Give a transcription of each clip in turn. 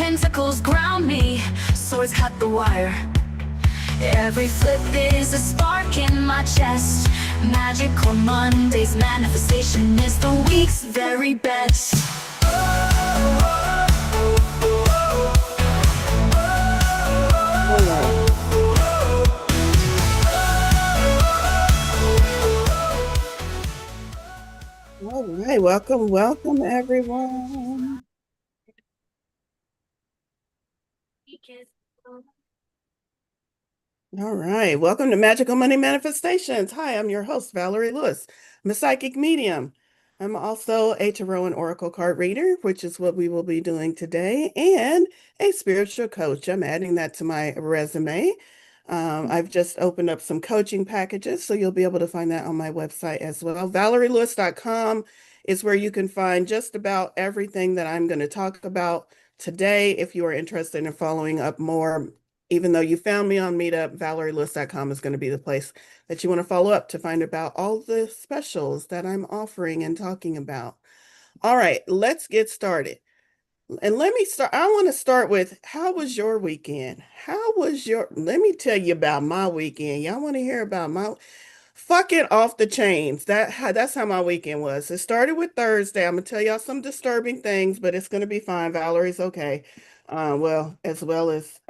Pentacles ground me, swords cut the wire. Every flip is a spark in my chest. Magical Mondays, manifestation is the week's very best. All right, welcome everyone. All right, welcome to Magical Money Manifestations. Hi, I'm your host, Valerie Lewis. I'm a psychic medium. I'm also a tarot and oracle card reader, which is what we will be doing today, and a spiritual coach. I'm adding that to my resume. I've just opened up some coaching packages, so you'll be able to find that on my website as well. ValerieLewis.com is where you can find just about everything that I'm going to talk about today. If you are interested in following up more, even though you found me on Meetup, ValerieLewis.com is going to be the place that you want to follow up to find about all the specials that I'm offering and talking about. All right, let's get started. And let me start. I want to start with, how was your weekend? Let me tell you about my weekend. Y'all want to hear about my fucking off the chains? That's how my weekend was. It started with Thursday. I'm gonna tell y'all some disturbing things, but it's gonna be fine. Valerie's okay. Well, as well as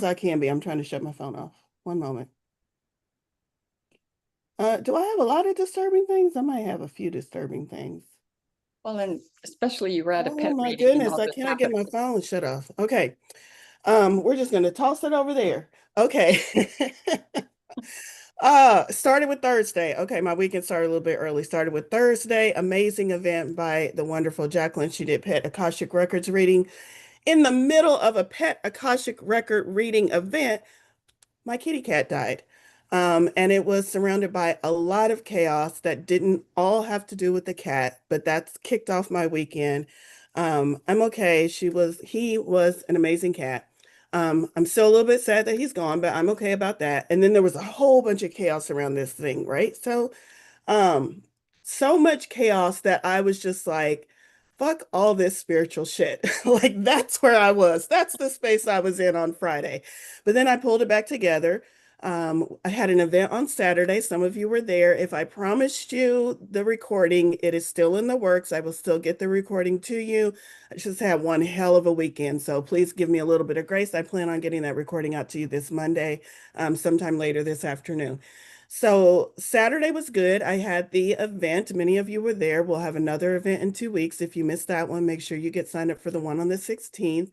I can be. I'm trying to shut my phone off. One moment. Do I have a lot of disturbing things? I might have a few disturbing things. Well, and especially you were at a Oh pet my reading and goodness, all I this can't get my happened. phone shut off. Okay. We're just gonna toss it over there. Okay. Started with Thursday. Okay, my weekend started a little bit early. Started with Thursday. Amazing event by the wonderful Jacqueline. She did Pet Akashic Records reading. In the middle of a Pet Akashic Record reading event, my kitty cat died. And it was surrounded by a lot of chaos that didn't all have to do with the cat, but that's kicked off my weekend. I'm okay. He was an amazing cat. I'm still a little bit sad that he's gone, but I'm okay about that. And then there was a whole bunch of chaos around this thing, right? Um, so much chaos that I was just like, fuck all this spiritual shit. Like that's where I was. That's the space I was in on Friday. But then I pulled it back together. I had an event on Saturday. Some of you were there. If I promised you the recording, it is still in the works. I will still get the recording to you. I just had one hell of a weekend. So please give me a little bit of grace. I plan on getting that recording out to you this Monday, sometime later this afternoon. So Saturday was good. I had the event. Many of you were there. We'll have another event in 2 weeks. If you missed that one, make sure you get signed up for the one on the 16th.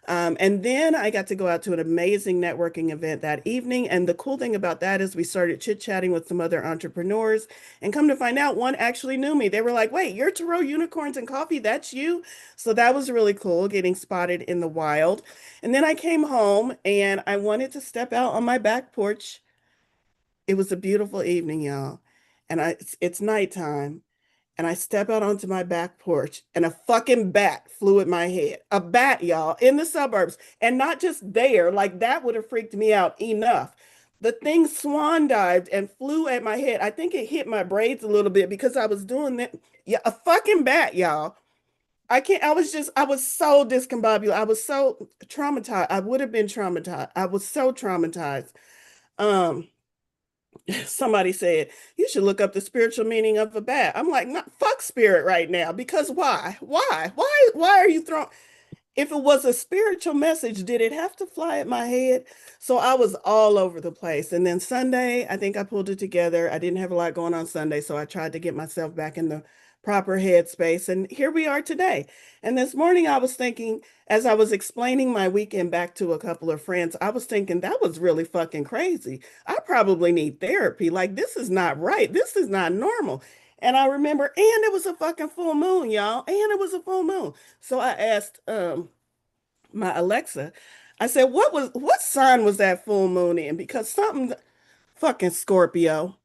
And then I got to go out to an amazing networking event that evening. And the cool thing about that is we started chit-chatting with some other entrepreneurs, and come to find out, one actually knew me. They were like, wait, you're Tarot Unicorns and Coffee, that's you? So that was really cool, getting spotted in the wild. And then I came home and I wanted to step out on my back porch. It was a beautiful evening, y'all. And it's nighttime. And I step out onto my back porch and a fucking bat flew at my head. A bat, y'all, in the suburbs. And not just there, like that would have freaked me out enough. The thing swan dived and flew at my head. I think it hit my braids a little bit because I was doing that. Yeah, a fucking bat, y'all. I was so discombobulated. I was so traumatized. I would have been traumatized. I was so traumatized. Um, Somebody said, you should look up the spiritual meaning of a bat. I'm like, not fuck spirit right now, because why? Why are you throwing? If it was a spiritual message, did it have to fly at my head? So I was all over the place. And then Sunday, I think I pulled it together. I didn't have a lot going on Sunday, so I tried to get myself back in the proper headspace. And here we are today. And this morning, I was thinking, as I was explaining my weekend back to a couple of friends, I was thinking that was really fucking crazy. I probably need therapy. Like, this is not right. This is not normal. And I remember, and it was a fucking full moon, y'all. And it was a full moon. So I asked my Alexa, I said, what sign was that full moon in? Because something fucking Scorpio.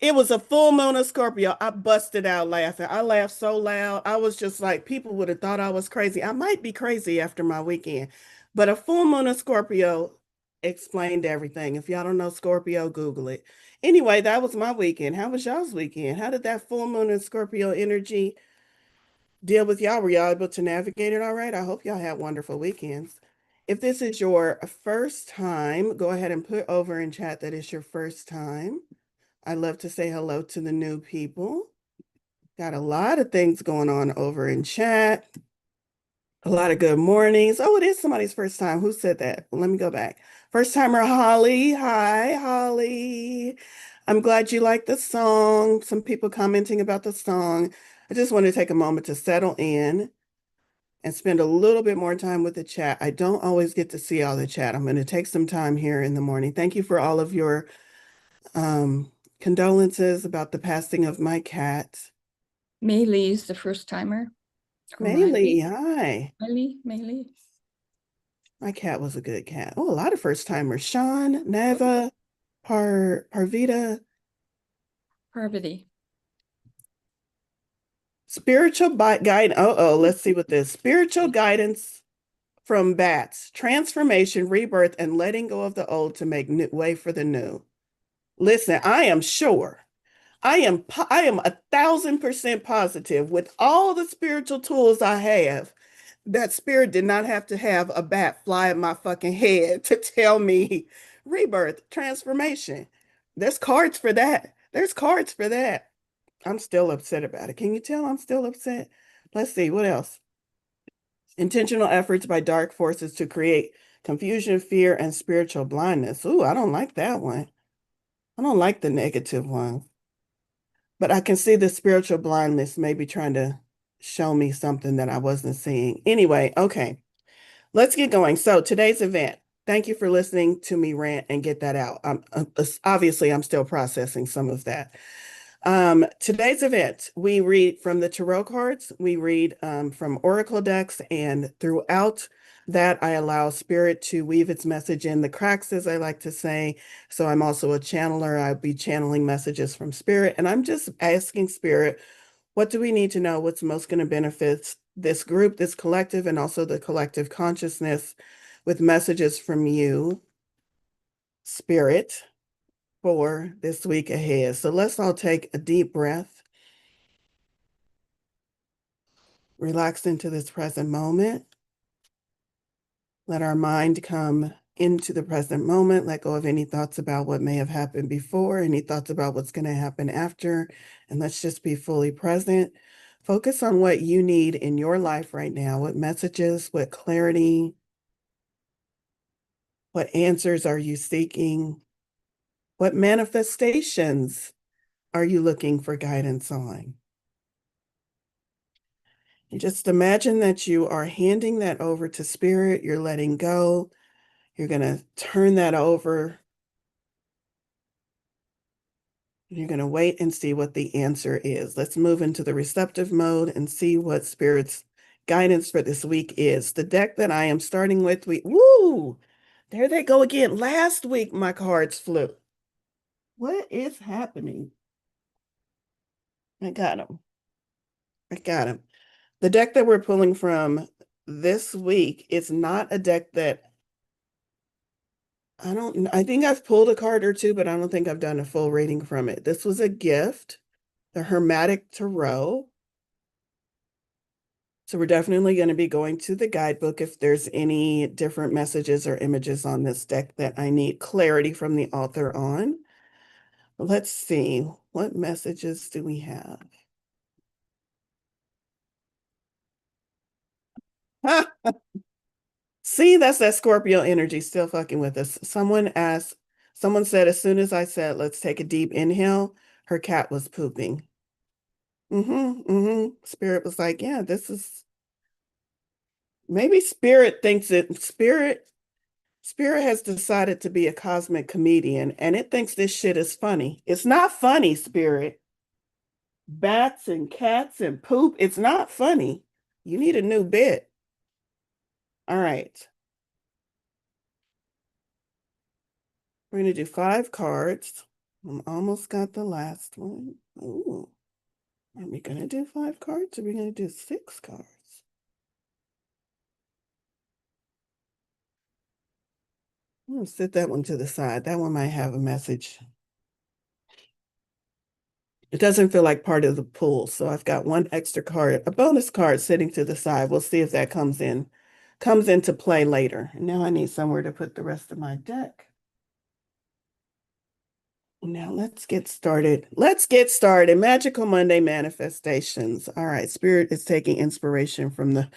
It was a full moon of Scorpio. I busted out laughing. I laughed so loud. I was just like, people would have thought I was crazy. I might be crazy after my weekend, but a full moon of Scorpio explained everything. If y'all don't know Scorpio, Google it. Anyway, that was my weekend. How was y'all's weekend? How did that full moon and Scorpio energy deal with y'all. Were y'all able to navigate it all right? I hope y'all had wonderful weekends. If this is your first time, go ahead and put over in chat that it's your first time. I love to say hello to the new people. Got a lot of things going on over in chat. A lot of good mornings. Oh, it is somebody's first time. Who said that? Let me go back. First timer Holly. Hi, Holly. I'm glad you like the song. Some people commenting about the song. I just want to take a moment to settle in and spend a little bit more time with the chat. I don't always get to see all the chat. I'm going to take some time here in the morning. Thank you for all of your condolences about the passing of my cat. Mei Lee is the first timer. Or Maylee, hi. Mei Lee. My cat was a good cat. Oh, a lot of first timers. Sean, Neva, Parvita. Parvati. Spiritual guide. Let's see what this spiritual guidance from bats, transformation, rebirth, and letting go of the old to make way for the new. Listen, I am sure. I am 1,000% positive with all the spiritual tools I have that spirit did not have to have a bat fly at my fucking head to tell me rebirth, transformation. There's cards for that. There's cards for that. I'm still upset about it. Can you tell I'm still upset? Let's see, what else? Intentional efforts by dark forces to create confusion, fear, and spiritual blindness. Ooh, I don't like that one. I don't like the negative one. But I can see the spiritual blindness maybe trying to show me something that I wasn't seeing. Anyway, okay. Let's get going. So today's event. Thank you for listening to me rant and get that out. Obviously, I'm still processing some of that. Today's event, we read from the tarot cards, we read from oracle decks, and throughout that, I allow spirit to weave its message in the cracks, as I like to say. So I'm also a channeler. I'll be channeling messages from spirit, and I'm just asking spirit, what do we need to know? What's most going to benefit this group, this collective, and also the collective consciousness with messages from you, spirit, for this week ahead. So let's all take a deep breath, relax into this present moment. Let our mind come into the present moment, let go of any thoughts about what may have happened before, any thoughts about what's going to happen after, and let's just be fully present. Focus on what you need in your life right now. What messages, what clarity, what answers are you seeking? What manifestations are you looking for guidance on? You just imagine that you are handing that over to spirit. You're letting go. You're going to turn that over. You're going to wait and see what the answer is. Let's move into the receptive mode and see what spirit's guidance for this week is. The deck that I am starting with, there they go again. Last week, my cards flew. What is happening? I got them. I got them. The deck that we're pulling from this week is not a deck that I think I've pulled a card or two, but I don't think I've done a full reading from it. This was a gift, the Hermetic Tarot. So we're definitely going to be going to the guidebook if there's any different messages or images on this deck that I need clarity from the author on. Let's see, what messages do we have? See, that's that Scorpio energy still fucking with us. Someone said, as soon as I said, let's take a deep inhale, her cat was pooping. Spirit was like, yeah, this is maybe spirit thinks spirit has decided to be a cosmic comedian and it thinks this shit is funny. It's not funny, spirit. Bats and cats and poop, it's not funny. You need a new bit. All right. We're going to do 5 cards. I'm almost got the last one. Ooh. Are we going to do 5 cards or are we going to do 6 cards? I'm going to set that one to the side. That one might have a message. It doesn't feel like part of the pool. So I've got one extra card, a bonus card sitting to the side. We'll see if that comes into play later. And now I need somewhere to put the rest of my deck. Now let's get started. Let's get started. Magical Monday manifestations. All right, Spirit is taking inspiration from the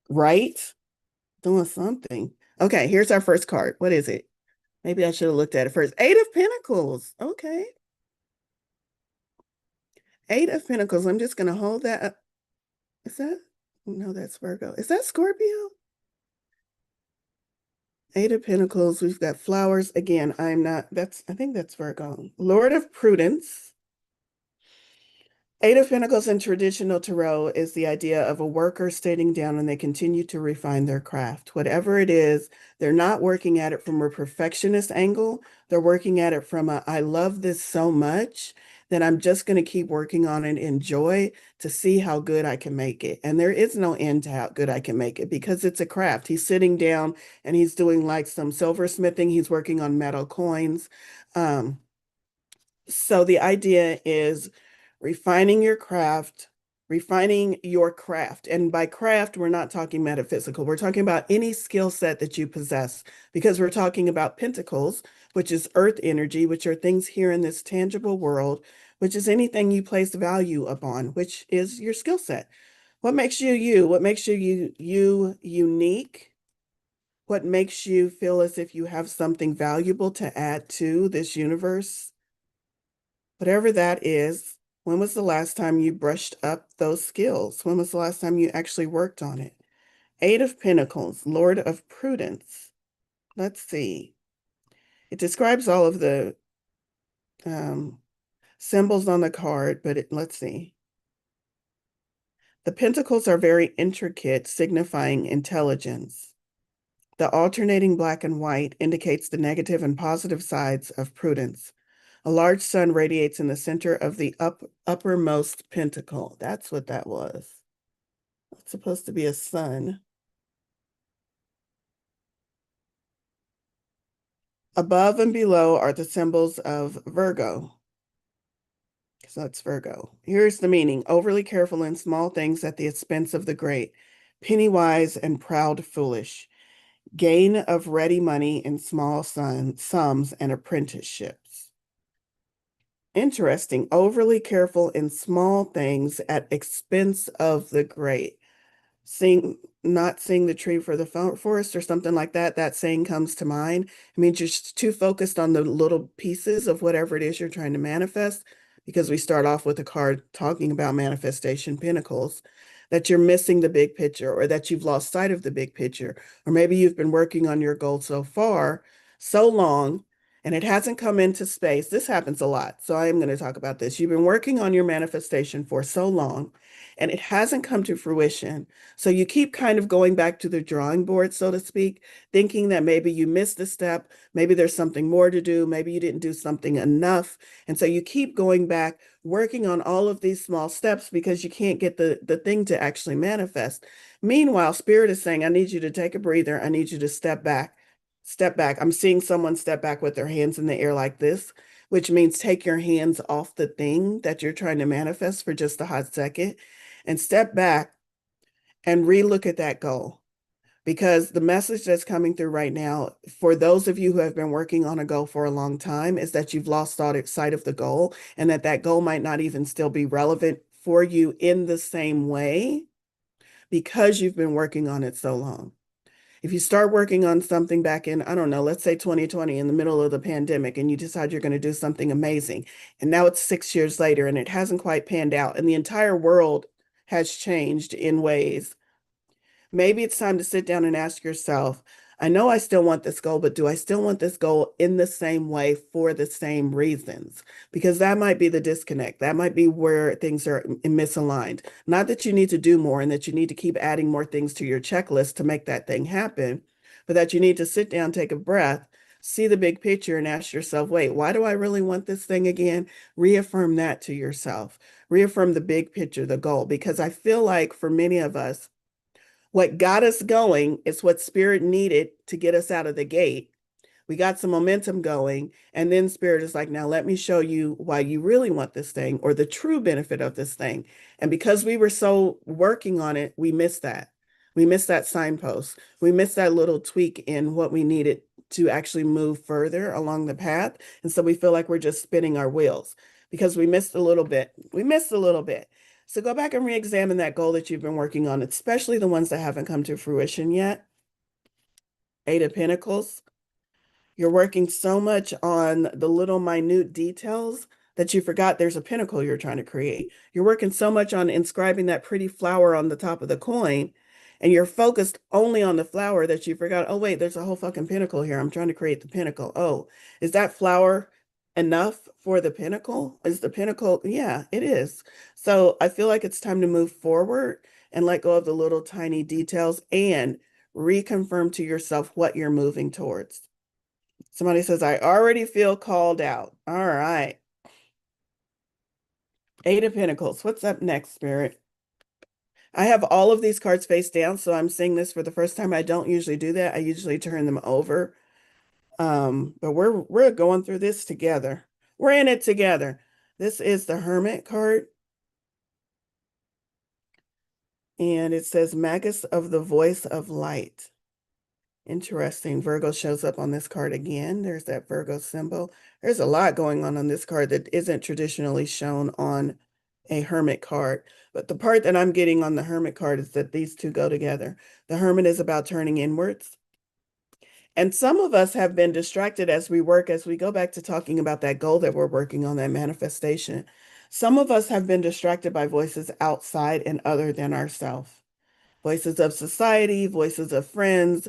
right, doing something. Okay, here's our first card. What is it? Maybe I should have looked at it first. Eight of Pentacles. Okay. Eight of Pentacles. I'm just going to hold that up. Is that? No, that's Virgo. Is that Scorpio? Eight of Pentacles. We've got flowers. Again, I think that's Virgo. Lord of Prudence. Eight of Pentacles in traditional tarot is the idea of a worker sitting down and they continue to refine their craft. Whatever it is, they're not working at it from a perfectionist angle. They're working at it from I love this so much that I'm just going to keep working on it in joy to see how good I can make it. And there is no end to how good I can make it because it's a craft. He's sitting down and he's doing like some silversmithing. He's working on metal coins. So the idea is refining your craft, refining your craft. And by craft, we're not talking metaphysical. We're talking about any skill set that you possess because we're talking about pentacles, which is earth energy, which are things here in this tangible world, which is anything you place value upon, which is your skill set. What makes you you? What makes you unique? What makes you feel as if you have something valuable to add to this universe? Whatever that is, when was the last time you brushed up those skills? When was the last time you actually worked on it? Eight of Pentacles, Lord of Prudence. Let's see. It describes all of the symbols on the card, but let's see. The pentacles are very intricate, signifying intelligence. The alternating black and white indicates the negative and positive sides of prudence. A large sun radiates in the center of the uppermost pentacle. That's what that was. It's supposed to be a sun. Above and below are the symbols of Virgo. So that's Virgo. Here's the meaning. Overly careful in small things at the expense of the great. Penny wise and proud foolish. Gain of ready money in small sums and apprenticeships. Interesting. Overly careful in small things at expense of the great. Not seeing the tree for the forest or something like that. That saying comes to mind. It means you're just too focused on the little pieces of whatever it is you're trying to manifest, because we start off with a card talking about manifestation pentacles, that you're missing the big picture or that you've lost sight of the big picture. Or maybe you've been working on your goal so far, so long, and it hasn't come into space. This happens a lot. So I am going to talk about this. You've been working on your manifestation for so long and it hasn't come to fruition. So you keep kind of going back to the drawing board, so to speak, thinking that maybe you missed a step, maybe there's something more to do, maybe you didn't do something enough. And so you keep going back, working on all of these small steps because you can't get the thing to actually manifest. Meanwhile, Spirit is saying, I need you to take a breather. I need you to step back. Step back. I'm seeing someone step back with their hands in the air like this, which means take your hands off the thing that you're trying to manifest for just a hot second and step back and relook at that goal. Because the message that's coming through right now, for those of you who have been working on a goal for a long time, is that you've lost sight of the goal and that goal might not even still be relevant for you in the same way because you've been working on it so long. If you start working on something back in, I don't know, let's say 2020 in the middle of the pandemic, and you decide you're going to do something amazing, and now it's 6 years later and it hasn't quite panned out, and the entire world has changed in ways. Maybe it's time to sit down and ask yourself, I know I still want this goal, but do I still want this goal in the same way for the same reasons? Because that might be the disconnect. That might be where things are misaligned. Not that you need to do more and that you need to keep adding more things to your checklist to make that thing happen, but that you need to sit down, take a breath, see the big picture and ask yourself, wait, why do I really want this thing again? Reaffirm that to yourself. Reaffirm the big picture, the goal, because I feel like for many of us, what got us going is what Spirit needed to get us out of the gate. We got some momentum going. And then Spirit is like, now let me show you why you really want this thing or the true benefit of this thing. And because we were so working on it, we missed that. We missed that signpost. We missed that little tweak in what we needed to actually move further along the path. And so we feel like we're just spinning our wheels because we missed a little bit. We missed a little bit. So go back and re-examine that goal that you've been working on, especially the ones that haven't come to fruition yet. Eight of Pentacles. You're working so much on the little minute details that you forgot there's a pinnacle you're trying to create. You're working so much on inscribing that pretty flower on the top of the coin, and you're focused only on the flower that you forgot, oh, wait, there's a whole fucking pinnacle here. I'm trying to create the pinnacle. Oh, is that flower enough for the pinnacle? Is the pinnacle? Yeah, it is. So I feel like it's time to move forward and let go of the little tiny details and reconfirm to yourself what you're moving towards. Somebody says, I already feel called out. All right. Eight of Pentacles. What's up next, Spirit? I have all of these cards face down, so I'm seeing this for the first time. I don't usually do that. I usually turn them over. But we're going through this together. We're in it together. This is the Hermit card. And it says Magus of the Voice of Light. Interesting. Virgo shows up on this card again. There's that Virgo symbol. There's a lot going on this card that isn't traditionally shown on a Hermit card. But the part that I'm getting on the Hermit card is that these two go together. The Hermit is about turning inwards. And some of us have been distracted as we work, as we go back to talking about that goal that we're working on, that manifestation. Some of us have been distracted by voices outside and other than ourselves. Voices of society, voices of friends,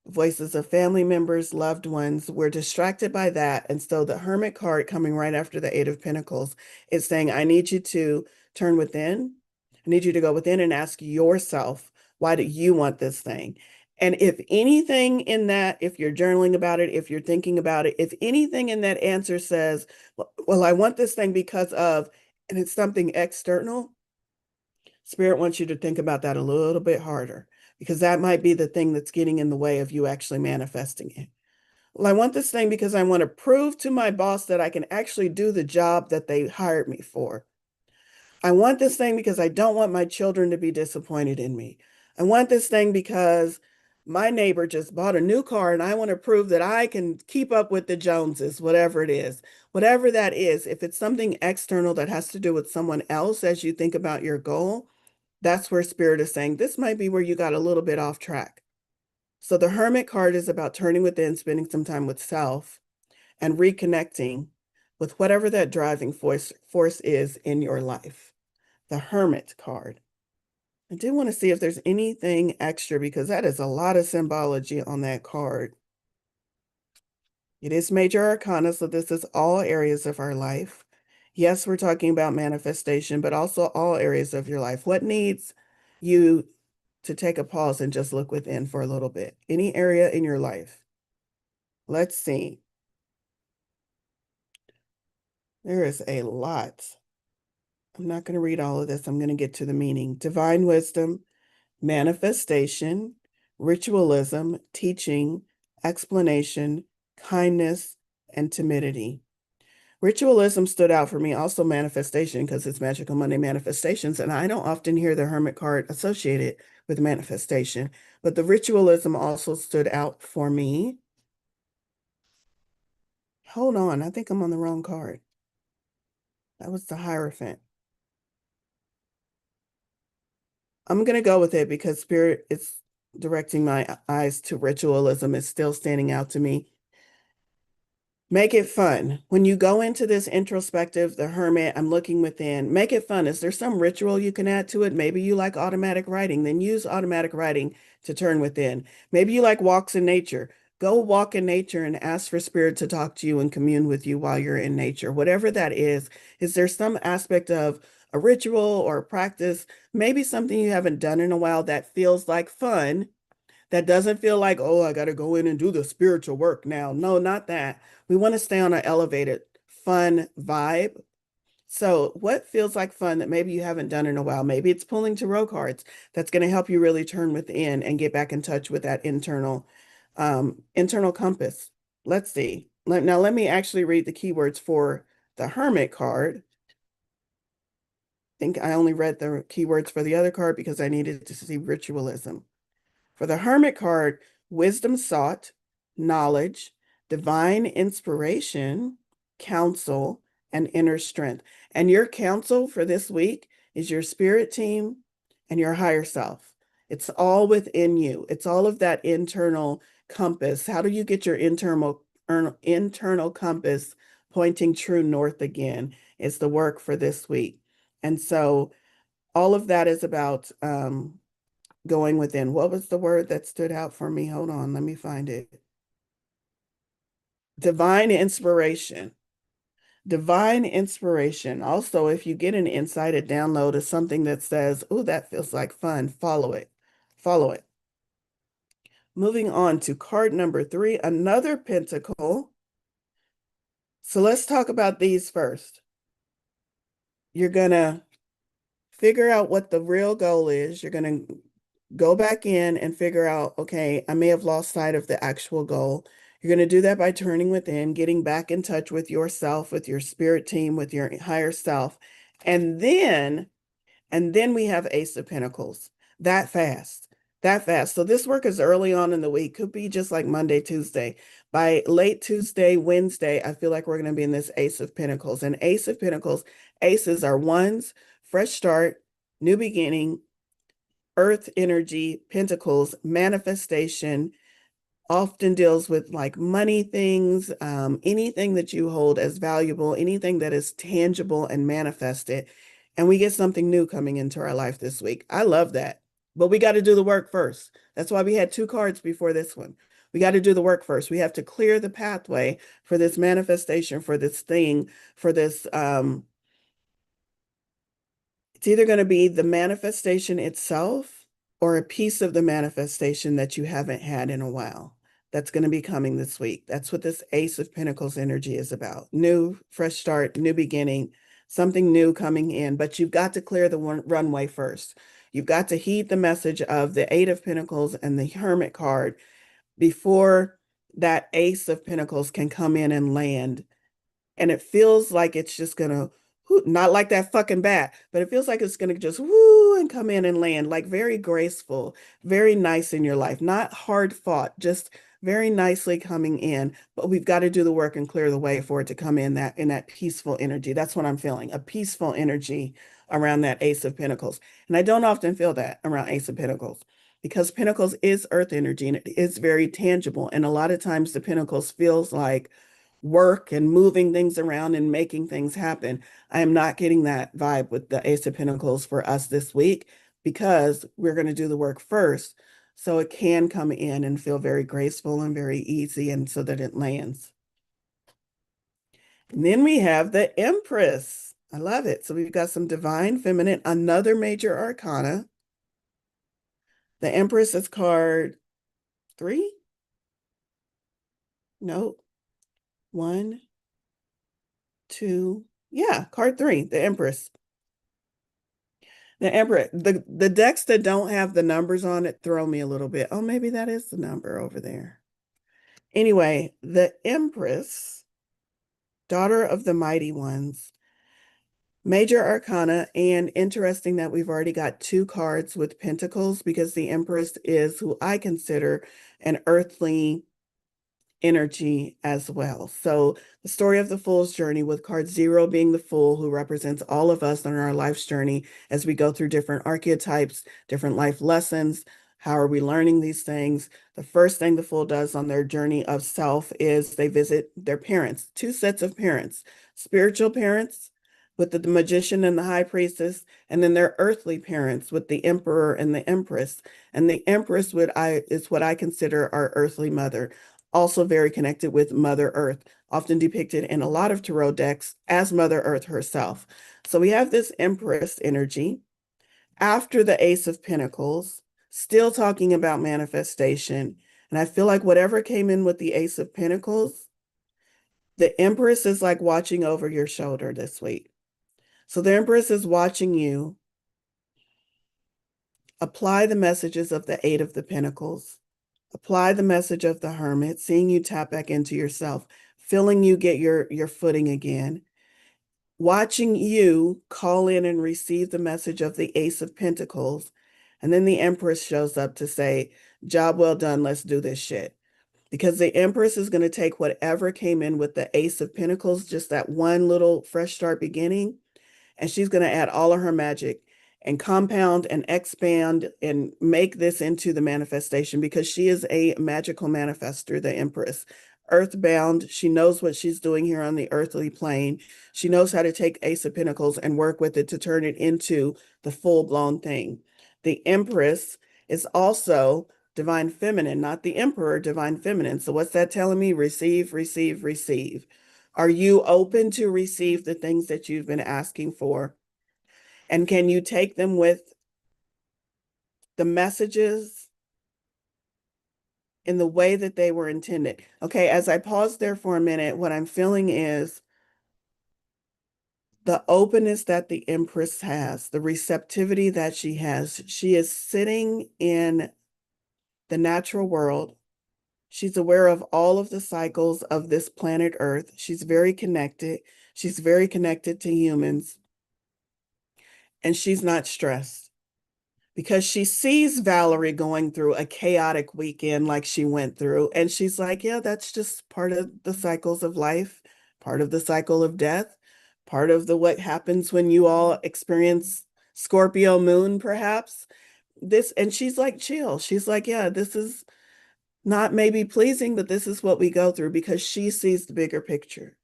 voices of family members, loved ones. We're distracted by that. And so the Hermit card coming right after the Eight of Pentacles is saying, I need you to turn within. I need you to go within and ask yourself, why do you want this thing? And if anything in that, if you're journaling about it, if you're thinking about it, if anything in that answer says, well, I want this thing because of, and it's something external, Spirit wants you to think about that a little bit harder, because that might be the thing that's getting in the way of you actually manifesting it. Well, I want this thing because I want to prove to my boss that I can actually do the job that they hired me for. I want this thing because I don't want my children to be disappointed in me. I want this thing because my neighbor just bought a new car and I want to prove that I can keep up with the Joneses, whatever it is. Whatever that is, if it's something external that has to do with someone else as you think about your goal, that's where Spirit is saying this might be where you got a little bit off track. So the Hermit card is about turning within, spending some time with self, and reconnecting with whatever that driving force is in your life. The Hermit card. I do want to see if there's anything extra, because that is a lot of symbology on that card. It is major arcana, so this is all areas of our life. Yes, we're talking about manifestation, but also all areas of your life. What needs you to take a pause and just look within for a little bit? Any area in your life. Let's see. There is a lot. I'm not going to read all of this. I'm going to get to the meaning. Divine wisdom, manifestation, ritualism, teaching, explanation, kindness, and timidity. Ritualism stood out for me, also manifestation, because it's Magical Monday manifestations, and I don't often hear the Hermit card associated with manifestation, but the ritualism also stood out for me. Hold on, I think I'm on the wrong card. That was the Hierophant. I'm going to go with it because Spirit is directing my eyes to ritualism. It's still standing out to me. Make it fun. When you go into this introspective, the Hermit, I'm looking within, make it fun. Is there some ritual you can add to it? Maybe you like automatic writing, then use automatic writing to turn within. Maybe you like walks in nature. Go walk in nature and ask for Spirit to talk to you and commune with you while you're in nature. Whatever that is there some aspect of a ritual or a practice, maybe something you haven't done in a while that feels like fun, that doesn't feel like, oh, I got to go in and do the spiritual work now. No, not that. We want to stay on an elevated, fun vibe. So, what feels like fun that maybe you haven't done in a while? Maybe it's pulling tarot cards. That's going to help you really turn within and get back in touch with that internal compass. Let's see. Now, let me actually read the keywords for the Hermit card. I think I only read the keywords for the other card because I needed to see ritualism. For the Hermit card, wisdom sought, knowledge, divine inspiration, counsel, and inner strength. And your counsel for this week is your spirit team and your higher self. It's all within you. It's all of that internal compass. How do you get your internal compass pointing true north again? Is the work for this week. And so all of that is about going within. What was the word that stood out for me? Hold on, let me find it. Divine inspiration. Divine inspiration. Also, if you get an insight, a download of something that says, oh, that feels like fun, follow it. Follow it. Moving on to card number 3, another pentacle. So let's talk about these first. You're going to figure out what the real goal is. You're going to go back in and figure out, okay, I may have lost sight of the actual goal. You're going to do that by turning within, getting back in touch with yourself, with your spirit team, with your higher self. And then we have Ace of Pentacles. That fast. That fast. So this work is early on in the week. Could be just like Monday, Tuesday. By late Tuesday, Wednesday, I feel like we're going to be in this Ace of Pentacles. And Ace of Pentacles, aces are ones, fresh start, new beginning, earth energy, pentacles, manifestation, often deals with like money things, anything that you hold as valuable, anything that is tangible and manifested. And we get something new coming into our life this week. I love that. But we got to do the work first. That's why we had 2 cards before this one. We got to do the work first. We have to clear the pathway for this manifestation, for this thing, for this it's either going to be the manifestation itself or a piece of the manifestation that you haven't had in a while. That's going to be coming this week. That's what this Ace of Pentacles energy is about. New, fresh start, new beginning, something new coming in. But you've got to clear the runway first. You've got to heed the message of the 8 of Pentacles and the Hermit card before that Ace of Pentacles can come in and land. And it feels like it's just gonna, not like that fucking bat, but it feels like it's gonna just woo and come in and land, like very graceful, very nice in your life, not hard fought, just very nicely coming in. But we've got to do the work and clear the way for it to come in that peaceful energy. That's what I'm feeling, a peaceful energy around that Ace of Pentacles. And I don't often feel that around Ace of Pentacles because Pentacles is earth energy and it is very tangible. And a lot of times the Pentacles feels like work and moving things around and making things happen. I am not getting that vibe with the Ace of Pentacles for us this week because we're going to do the work first so it can come in and feel very graceful and very easy and so that it lands. And then we have the Empress. I love it. So we've got some divine feminine, another major arcana. The Empress is card 3? No. 1, 2. Yeah, card 3, the Empress. The Emperor, the decks that don't have the numbers on it throw me a little bit. Oh, maybe that is the number over there. Anyway, the Empress, daughter of the mighty ones, major arcana, and interesting that we've already got 2 cards with pentacles because the Empress is who I consider an earthly energy as well. So the story of the Fool's journey, with card 0 being the Fool, who represents all of us on our life's journey as we go through different archetypes, different life lessons. How are we learning these things? The first thing the Fool does on their journey of self is they visit their parents, 2 sets of parents, spiritual parents with the magician and the high priestess, and then their earthly parents with the emperor and the empress. And the empress is what I consider our earthly mother, also very connected with Mother Earth, often depicted in a lot of tarot decks as Mother Earth herself. So we have this Empress energy after the Ace of Pentacles, still talking about manifestation. And I feel like whatever came in with the Ace of Pentacles, the Empress is like watching over your shoulder this week. So the Empress is watching you apply the messages of the Eight of the Pentacles, apply the message of the Hermit, seeing you tap back into yourself, feeling you get your footing again, watching you call in and receive the message of the Ace of Pentacles. And then the Empress shows up to say, job well done, let's do this shit. Because the Empress is going to take whatever came in with the Ace of Pentacles, just that one little fresh start beginning, and she's going to add all of her magic and compound and expand and make this into the manifestation, because she is a magical manifester, the Empress. Earthbound, she knows what she's doing here on the earthly plane. She knows how to take Ace of Pentacles and work with it to turn it into the full-blown thing. The Empress is also divine feminine, not the Emperor, divine feminine. So what's that telling me? Receive, receive, receive. Are you open to receive the things that you've been asking for? And can you take them with the messages in the way that they were intended? Okay, as I pause there for a minute, what I'm feeling is the openness that the Empress has, the receptivity that she has. She is sitting in the natural world. She's aware of all of the cycles of this planet Earth. She's very connected. She's very connected to humans. And she's not stressed because she sees Valorie going through a chaotic weekend like she went through. And she's like, yeah, that's just part of the cycles of life, part of the cycle of death, part of the what happens when you all experience Scorpio moon, perhaps. This, and she's like, chill. She's like, yeah, this is not maybe pleasing, but this is what we go through, because she sees the bigger picture.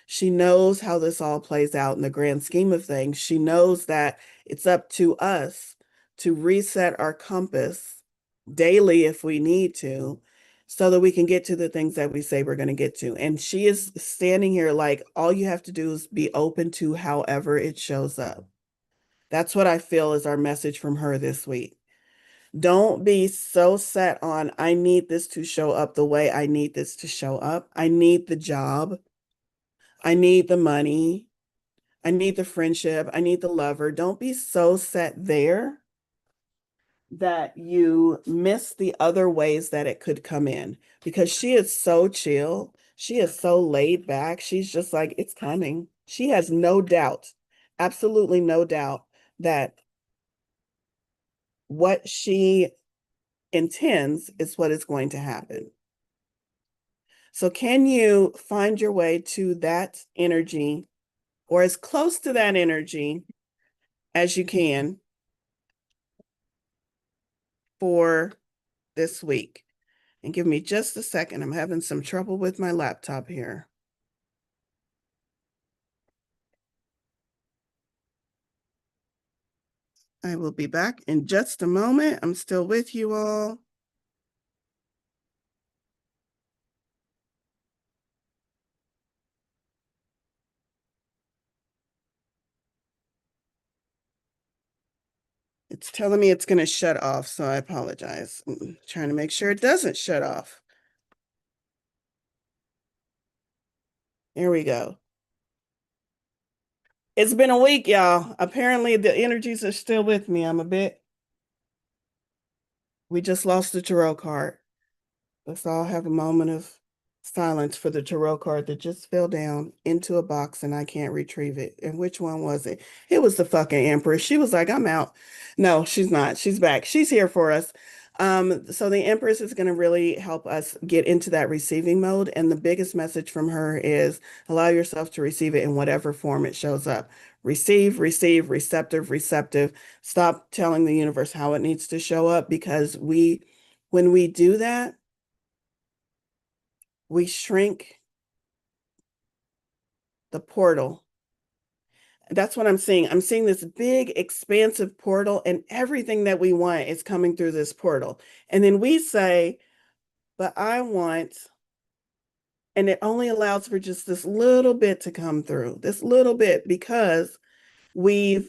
She knows how this all plays out in the grand scheme of things. She knows that it's up to us to reset our compass daily if we need to, so that we can get to the things that we say we're going to get to. And she is standing here like, all you have to do is be open to however it shows up. That's what I feel is our message from her this week. Don't be so set on, I need this to show up the way I need this to show up. I need the job. I need the money. I need the friendship. I need the lover. Don't be so set there that you miss the other ways that it could come in, because she is so chill. She is so laid back. She's just like, it's coming. She has no doubt, absolutely no doubt that what she intends is what is going to happen. So can you find your way to that energy, or as close to that energy as you can for this week? And give me just a second. I'm having some trouble with my laptop here. I will be back in just a moment. I'm still with you all. It's telling me it's going to shut off, so I apologize. I'm trying to make sure it doesn't shut off. Here we go. It's been a week, y'all. Apparently the energies are still with me. We just lost the tarot card. Let's all have a moment of silence for the tarot card that just fell down into a box and I can't retrieve it. And which one was it? It was the fucking Empress. She was like, I'm out. No, she's not. She's back. She's here for us. So the Empress is going to really help us get into that receiving mode. And the biggest message from her is allow yourself to receive it in whatever form it shows up. Receive, receive, receptive, receptive. Stop telling the universe how it needs to show up, because when we do that, we shrink the portal. That's what I'm seeing. I'm seeing this big, expansive portal, and everything that we want is coming through this portal. And then we say, but I want, and it only allows for just this little bit to come through, this little bit, because we've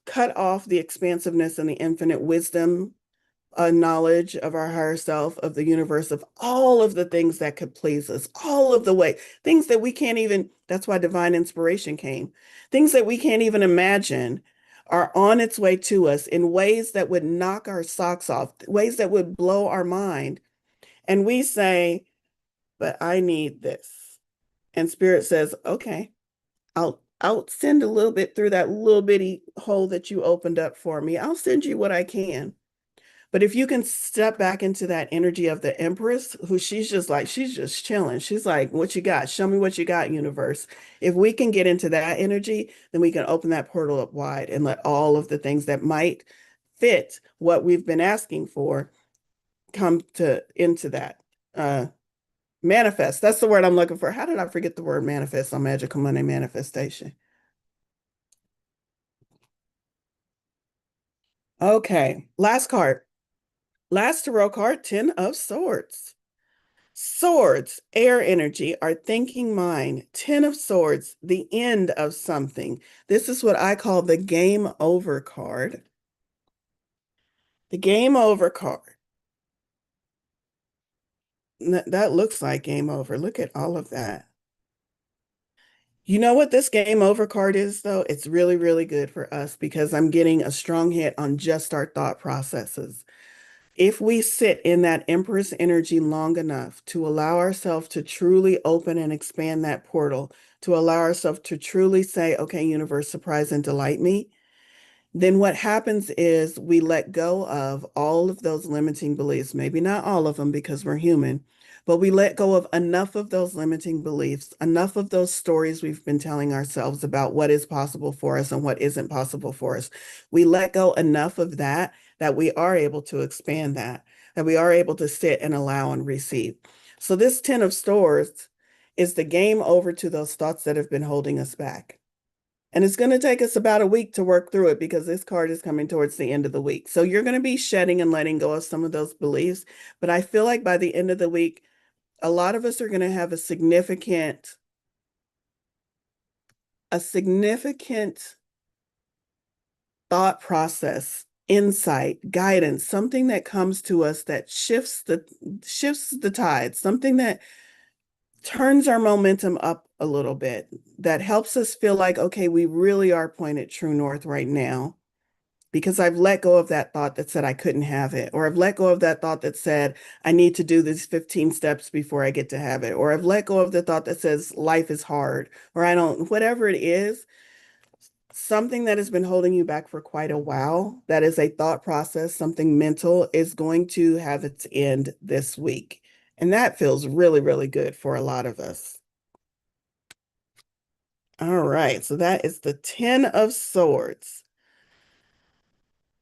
cut off the expansiveness and the infinite wisdom a knowledge of our higher self, of the universe, of all of the things that could please us, all of the way, things that we can't even, that's why divine inspiration came. Things that we can't even imagine are on its way to us in ways that would knock our socks off, ways that would blow our mind. And we say, but I need this. And spirit says, okay, I'll send a little bit through that little bitty hole that you opened up for me. I'll send you what I can. But if you can step back into that energy of the Empress, who she's just chilling. She's like, what you got? Show me what you got, universe. If we can get into that energy, then we can open that portal up wide and let all of the things that might fit what we've been asking for come to into that. Manifest. That's the word I'm looking for. How did I forget the word manifest on Magical Monday Manifestation? Okay, last card. Last tarot card, 10 of Swords. Swords, air energy, our thinking mind. 10 of Swords, the end of something. This is what I call the game over card. The game over card. That looks like game over. Look at all of that. You know what this game over card is, though? It's really, really good for us because I'm getting a strong hit on just our thought processes. If we sit in that Empress energy long enough to allow ourselves to truly open and expand that portal, to allow ourselves to truly say, okay, universe, surprise and delight me, then what happens is we let go of all of those limiting beliefs, maybe not all of them because we're human, but we let go of enough of those limiting beliefs, enough of those stories we've been telling ourselves about what is possible for us and what isn't possible for us. We let go enough of that that we are able to expand that we are able to sit and allow and receive. So this 10 of Swords is the game over to those thoughts that have been holding us back. And it's going to take us about a week to work through it because this card is coming towards the end of the week. So you're going to be shedding and letting go of some of those beliefs. But I feel like by the end of the week, a lot of us are going to have a significant thought process, insight, guidance, something that comes to us that shifts the tide, something that turns our momentum up a little bit, that helps us feel like, okay, we really are pointed true north right now because I've let go of that thought that said I couldn't have it, or I've let go of that thought that said I need to do these 15 steps before I get to have it, or I've let go of the thought that says life is hard, or I don't, whatever it is, something that has been holding you back for quite a while, that is a thought process, something mental, is going to have its end this week. And that feels really, really good for a lot of us. All right, so that is the 10 of Swords.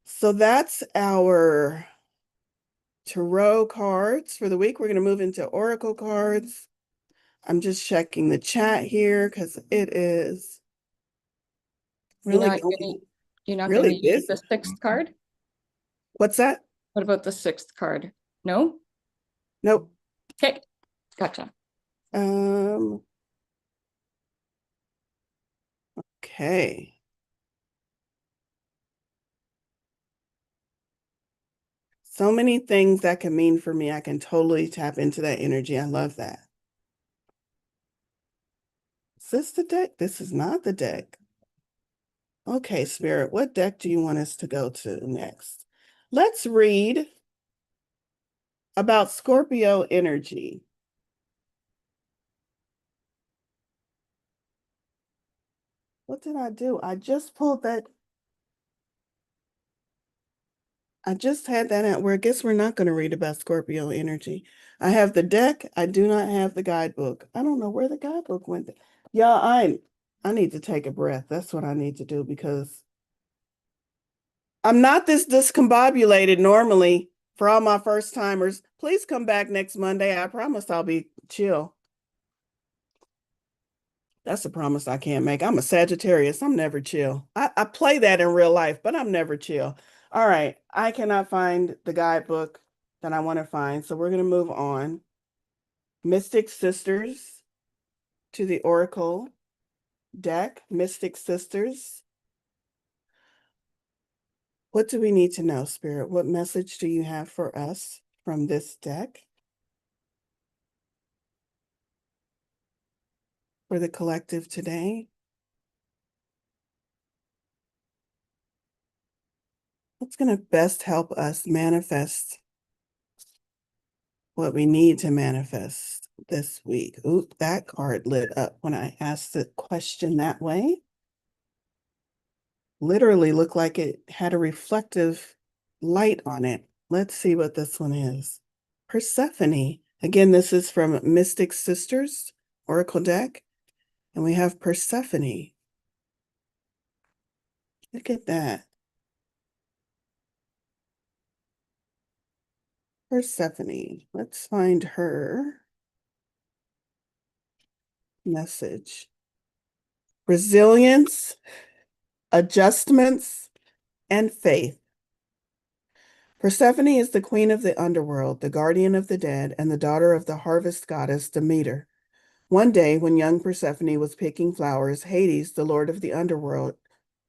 So that's our tarot cards for the week. We're going to move into oracle cards. I'm just checking the chat here because it is You're really not going gonna, you're not really gonna use busy. the sixth card? What's that? What about the sixth card? No? Nope. Okay, gotcha. Um, okay. So many things that can mean for me. I can totally tap into that energy. I love that. Is this the deck? This is not the deck. Okay, Spirit, what deck do you want us to go to next? Let's read about Scorpio energy. What did I do? I just pulled that. I just had that out where I guess we're not going to read about Scorpio energy. I have the deck. I do not have the guidebook. I don't know where the guidebook went. Yeah, I need to take a breath. That's what I need to do because I'm not this discombobulated normally for all my first timers. Please come back next Monday. I promise I'll be chill. That's a promise I can't make. I'm a Sagittarius. I'm never chill. I play that in real life, but I'm never chill. All right. I cannot find the guidebook that I want to find. So we're going to move on. Mystic Sisters to the Oracle deck. Mystic Sisters. What do we need to know, Spirit? What message do you have for us from this deck for the collective today? What's going to best help us manifest what we need to manifest this week? Ooh, that card lit up when I asked the question that way. Literally looked like it had a reflective light on it. Let's see what this one is. Persephone. Again, this is from Mystic Sisters Oracle deck. And we have Persephone. Look at that. Persephone. Let's find her message. Resilience, adjustments, and faith. Persephone is the queen of the underworld, the guardian of the dead, and the daughter of the harvest goddess Demeter. One day, when young Persephone was picking flowers, Hades, the lord of the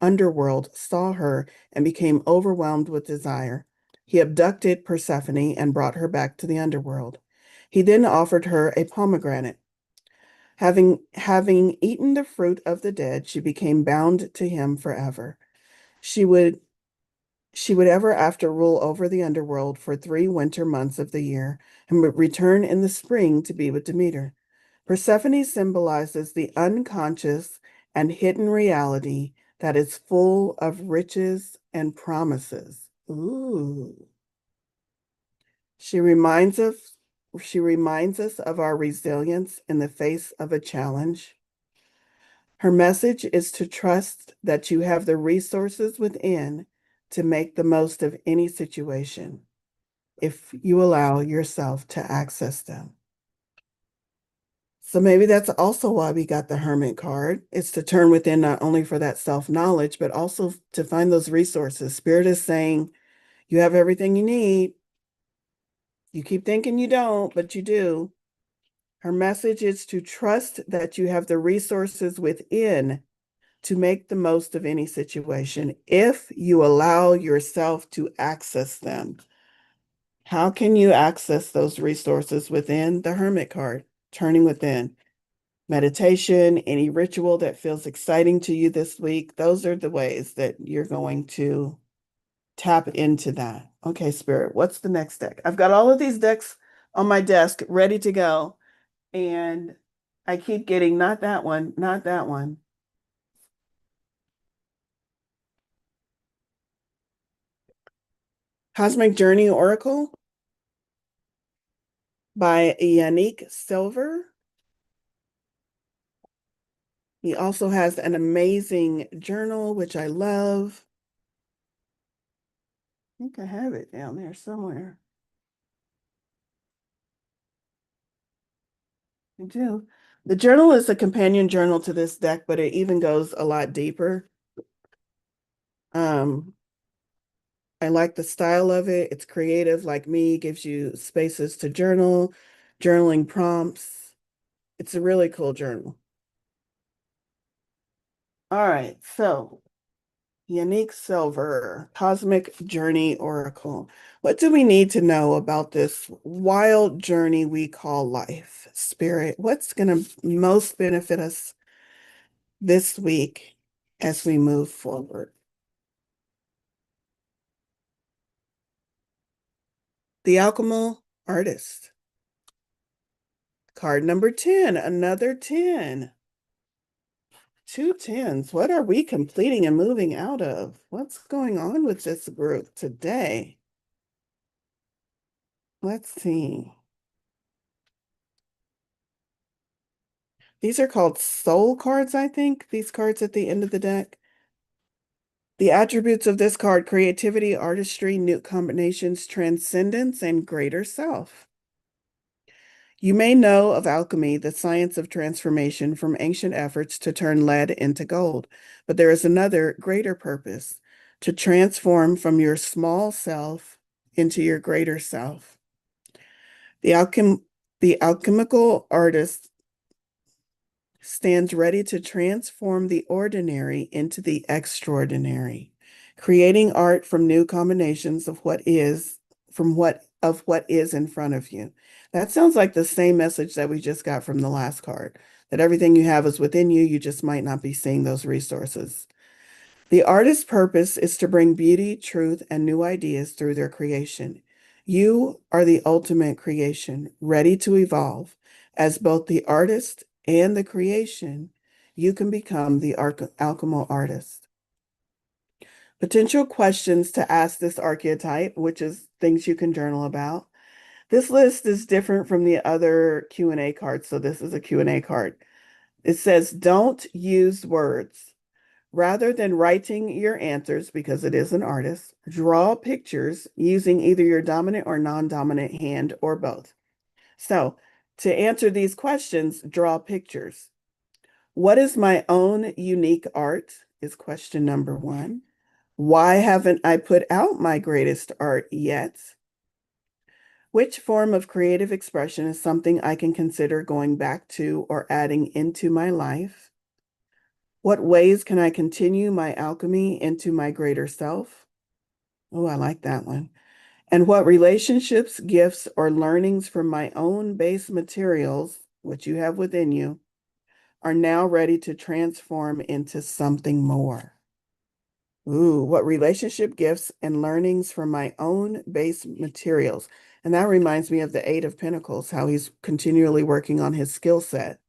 underworld, saw her and became overwhelmed with desire. He abducted Persephone and brought her back to the underworld. He then offered her a pomegranate. Having eaten the fruit of the dead, she became bound to him forever. She would ever after rule over the underworld for 3 winter months of the year and would return in the spring to be with Demeter. Persephone symbolizes the unconscious and hidden reality that is full of riches and promises. Ooh. She reminds us of our resilience in the face of a challenge. Her message is to trust that you have the resources within to make the most of any situation if you allow yourself to access them. So maybe that's also why we got the Hermit card. It's to turn within not only for that self-knowledge, but also to find those resources. Spirit is saying, you have everything you need. You keep thinking you don't, but you do. Her message is to trust that you have the resources within to make the most of any situation if you allow yourself to access them. How can you access those resources within? The Hermit card, turning within. Meditation, any ritual that feels exciting to you this week, those are the ways that you're going to tap into that. Okay, Spirit, what's the next deck? I've got all of these decks on my desk ready to go, and I keep getting not that one, not that one. Cosmic Journey Oracle by Yannick Silver. He also has an amazing journal, which I love. I think I have it down there somewhere. I do. The journal is a companion journal to this deck, but it even goes a lot deeper. I like the style of it. It's creative, like me, gives you spaces to journal, journaling prompts. It's a really cool journal. All right, so Yannick Silver, Cosmic Journey Oracle. What do we need to know about this wild journey we call life? Spirit, what's going to most benefit us this week as we move forward? The Alchemical Artist. Card number 10, another 10. 2 10s. What are we completing and moving out of? What's going on with this group today? Let's see. These are called soul cards, I think. These cards at the end of the deck. The attributes of this card: creativity, artistry, new combinations, transcendence, and greater self. You may know of alchemy, the science of transformation from ancient efforts to turn lead into gold, but there is another greater purpose: to transform from your small self into your greater self. The alchemical artist stands ready to transform the ordinary into the extraordinary, creating art from new combinations of what is in front of you. That sounds like the same message that we just got from the last card, that everything you have is within you. You just might not be seeing those resources. The artist's purpose is to bring beauty, truth, and new ideas through their creation. You are the ultimate creation, ready to evolve. As both the artist and the creation, you can become the alchemical artist. Potential questions to ask this archetype, which is things you can journal about. This list is different from the other Q&A cards, so this is a Q&A card. It says, don't use words. Rather than writing your answers, because it is an artist, draw pictures using either your dominant or non-dominant hand or both. So to answer these questions, draw pictures. What is my own unique art is question number 1. Why haven't I put out my greatest art yet? Which form of creative expression is something I can consider going back to or adding into my life? What ways can I continue my alchemy into my greater self? Oh, I like that one. And what relationships, gifts, or learnings from my own base materials, which you have within you, are now ready to transform into something more? Ooh, what relationship gifts and learnings from my own base materials. And that reminds me of the Eight of Pentacles, how he's continually working on his skill set,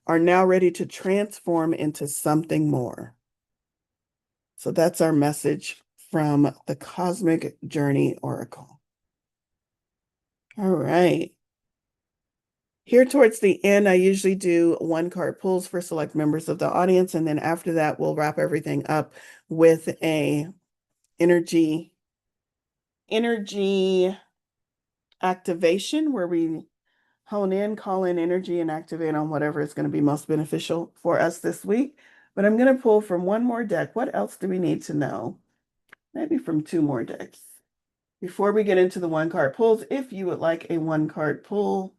are now ready to transform into something more. So that's our message from the Cosmic Journey Oracle. All right. Here towards the end, I usually do 1-card pulls for select members of the audience. And then after that, we'll wrap everything up with a energy activation where we hone in, call in energy, and activate on whatever is going to be most beneficial for us this week. But I'm going to pull from one more deck. What else do we need to know? Maybe from 2 more decks. Before we get into the 1-card pulls, if you would like a 1-card pull,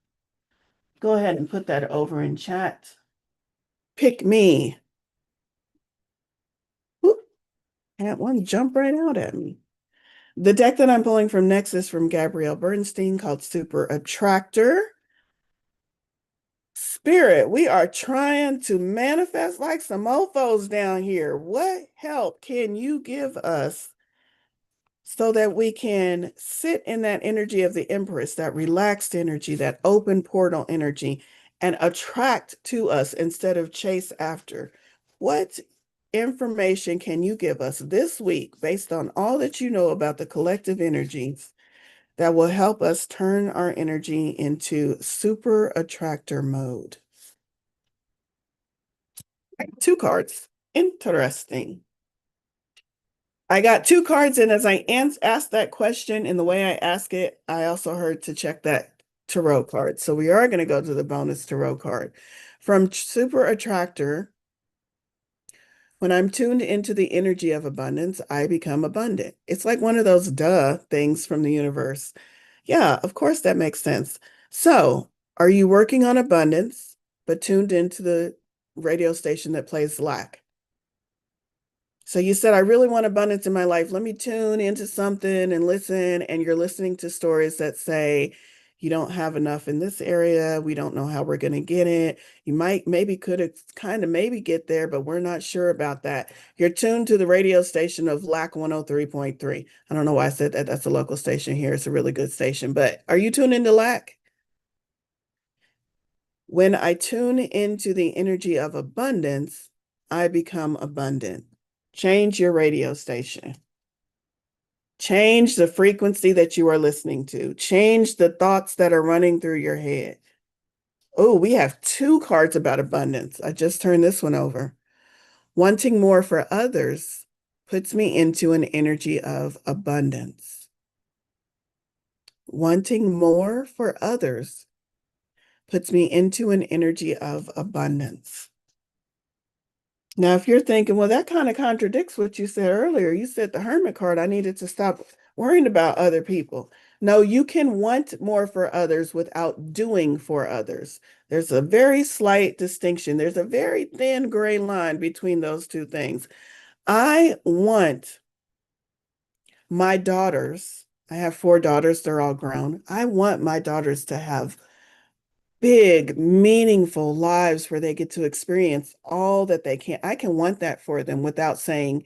go ahead and put that over in chat. Pick me. Oop, had one jump right out at me. The deck that I'm pulling from next is from Gabrielle Bernstein called Super Attractor. Spirit, we are trying to manifest like some mofos down here. What help can you give us so that we can sit in that energy of the Empress, that relaxed energy, that open portal energy, and attract to us instead of chase after? What information can you give us this week based on all that you know about the collective energies that will help us turn our energy into super attractor mode? 2 cards. Interesting. I got 2 cards, and as I asked that question in the way I ask it, I also heard to check that tarot card. So we are going to go to the bonus tarot card. From Super Attractor, when I'm tuned into the energy of abundance, I become abundant. It's like one of those duh things from the universe. Yeah, of course that makes sense. So, are you working on abundance, but tuned into the radio station that plays lack? So you said, I really want abundance in my life. Let me tune into something and listen. And you're listening to stories that say, you don't have enough in this area. We don't know how we're going to get it. You maybe could have kind of maybe get there, but we're not sure about that. You're tuned to the radio station of LAC 103.3. I don't know why I said that. That's a local station here. It's a really good station. But are you tuned into LAC? When I tune into the energy of abundance, I become abundant. Change your radio station. Change the frequency that you are listening to. Change the thoughts that are running through your head. Oh, we have 2 cards about abundance. I just turned this one over. Wanting more for others puts me into an energy of abundance. Wanting more for others puts me into an energy of abundance. Now, if you're thinking, well, that kind of contradicts what you said earlier. You said the Hermit card, I needed to stop worrying about other people. No, you can want more for others without doing for others. There's a very slight distinction. There's a very thin gray line between those 2 things. I want My daughters, I have 4 daughters, they're all grown. I want my daughters to have big, meaningful lives where they get to experience all that they can. I can want that for them without saying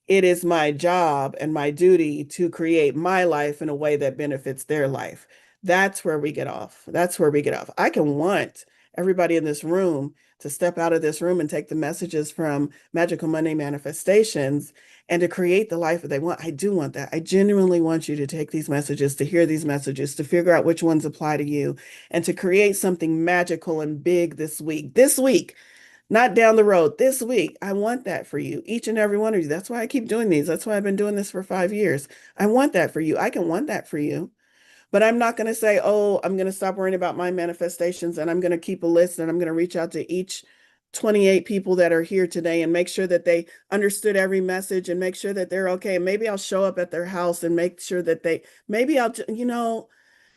it is my job and my duty to create my life in a way that benefits their life. That's where we get off. That's where we get off. I can want everybody in this room to step out of this room and take the messages from Magical Monday Manifestations and to create the life that they want. I do want that. I genuinely want you to take these messages, to hear these messages, to figure out which ones apply to you, and to create something magical and big this week. This week, not down the road, this week. I want that for you, each and every one of you. That's why I keep doing these. That's why I've been doing this for 5 years. I want that for you. I can want that for you. But I'm not going to say, oh, I'm going to stop worrying about my manifestations and I'm going to keep a list and I'm going to reach out to each 28 people that are here today and make sure that they understood every message and make sure that they're okay. And maybe I'll show up at their house and make sure that maybe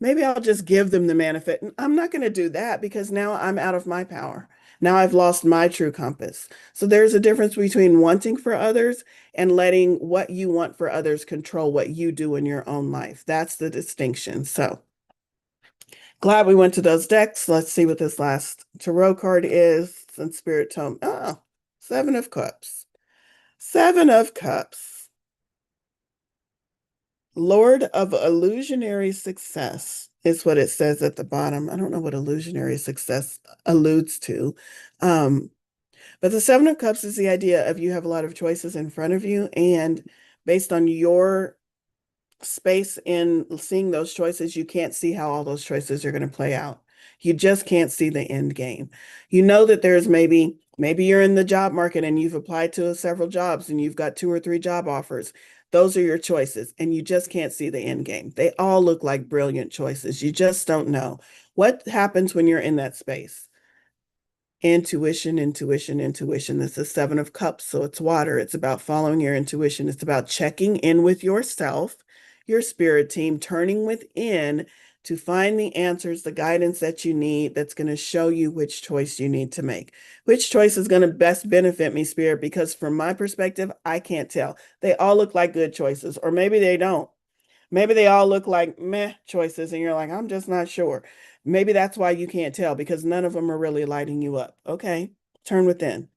maybe I'll just give them the manifest. I'm not going to do that because now I'm out of my power. Now I've lost my true compass. So there's a difference between wanting for others and letting what you want for others control what you do in your own life. That's the distinction. So glad we went to those decks. Let's see what this last tarot card is. Since Spirit told me, oh, 7 of Cups. 7 of Cups. Lord of illusionary success is what it says at the bottom. I don't know what illusionary success alludes to. But the 7 of Cups is the idea of you have a lot of choices in front of you, and based on your space in seeing those choices, you can't see how all those choices are going to play out. You just can't see the end game. You know that there's maybe you're in the job market and you've applied to several jobs and you've got 2 or 3 job offers. Those are your choices, and you just can't see the end game. They all look like brilliant choices. You just don't know what happens when you're in that space. Intuition, intuition, intuition. This is 7 of Cups, so it's water. It's about following your intuition. It's about checking in with yourself, your spirit team, turning within to find the answers, the guidance that you need that's going to show you which choice you need to make. Which choice is going to best benefit me, spirit? Because from my perspective, I can't tell. They all look like good choices, or maybe they don't. Maybe they all look like meh choices, and you're like, I'm just not sure. Maybe that's why you can't tell because none of them are really lighting you up. Okay, turn within.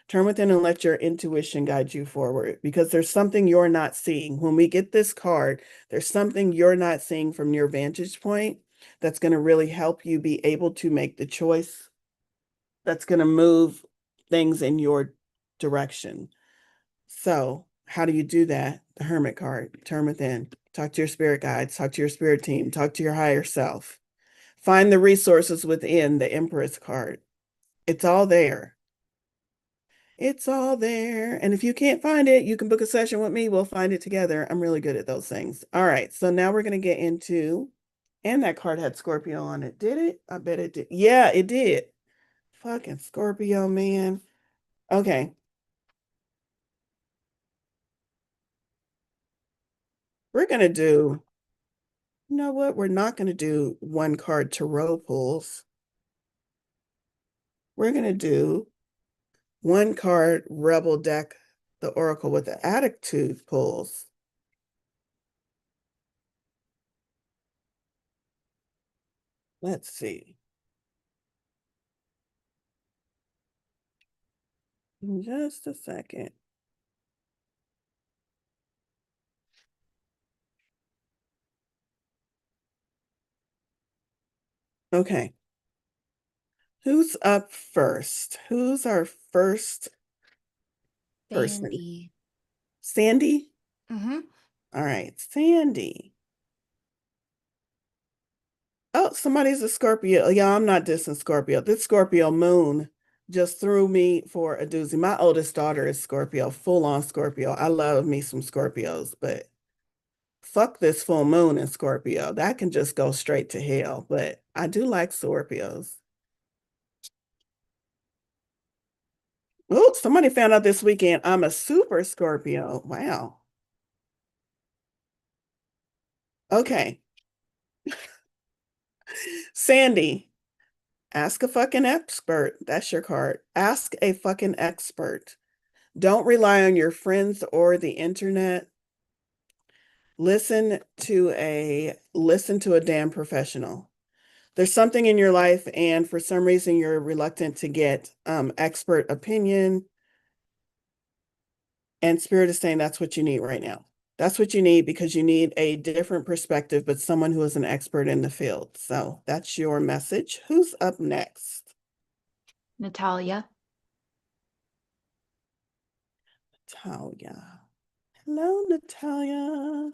Turn within and let your intuition guide you forward because there's something you're not seeing. When we get this card, there's something you're not seeing from your vantage point that's going to really help you be able to make the choice that's going to move things in your direction. So, how do you do that? The Hermit card, turn within, talk to your spirit guides, talk to your spirit team, talk to your higher self. Find the resources within the Empress card. It's all there. It's all there. And if you can't find it, you can book a session with me. We'll find it together. I'm really good at those things. All right. So now we're going to get into, and that card had Scorpio on it. Did it? I bet it did. Yeah, it did. Fucking Scorpio, man. Okay. We're going to do, you know what? We're not going to do one card tarot pulls. We're going to do one card Rebel deck, the Oracle with the Attitude pulls. Let's see. In just a second. Okay. Who's up first? Who's our first person? Sandy. Sandy? Mm-hmm. All right, Sandy. Oh, somebody's a Scorpio. Yeah, I'm not dissing Scorpio. This Scorpio moon just threw me for a doozy. My oldest daughter is Scorpio, full on Scorpio. I love me some Scorpios, but fuck this full moon in Scorpio. That can just go straight to hell. But I do like Scorpios. Oh, somebody found out this weekend I'm a super Scorpio. Wow. Okay. Sandy, ask a fucking expert. That's your card. Ask a fucking expert. Don't rely on your friends or the internet. Listen to a damn professional. There's something in your life, and for some reason you're reluctant to get expert opinion, and Spirit is saying that's what you need right now. That's what you need because you need a different perspective, but someone who is an expert in the field. So that's your message. Who's up next? Natalia. Natalia. Hello, Natalia.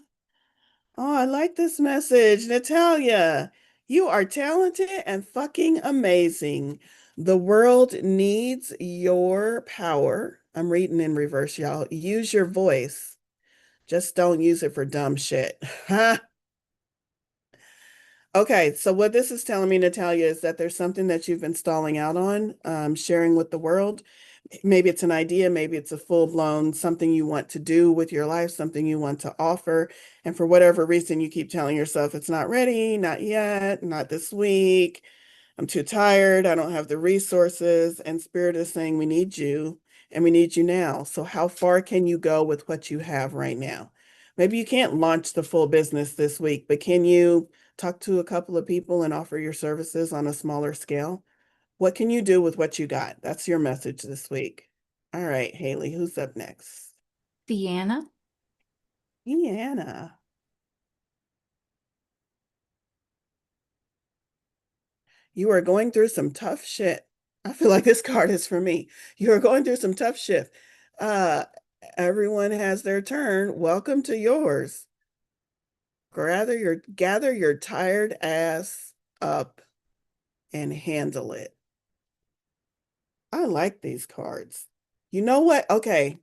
Oh, I like this message. Natalia, you are talented and fucking amazing. The world needs your power. I'm reading in reverse, y'all. Use your voice. Just don't use it for dumb shit. Okay, so what this is telling me, Natalia, is that there's something that you've been stalling out on, sharing with the world. Maybe it's an idea, maybe it's a full-blown something you want to do with your life, something you want to offer. And for whatever reason, you keep telling yourself it's not ready, not yet, not this week. I'm too tired. I don't have the resources. And Spirit is saying, we need you and we need you now. So how far can you go with what you have right now? Maybe you can't launch the full business this week, but can you talk to a couple of people and offer your services on a smaller scale? What can you do with what you got? That's your message this week. All right, Haley, who's up next? Deanna. Deanna. You are going through some tough shit. I feel like this card is for me. You are going through some tough shit. Uh, Everyone has their turn. Welcome to yours. Gather your tired ass up and handle it. I like these cards. You know what? Okay.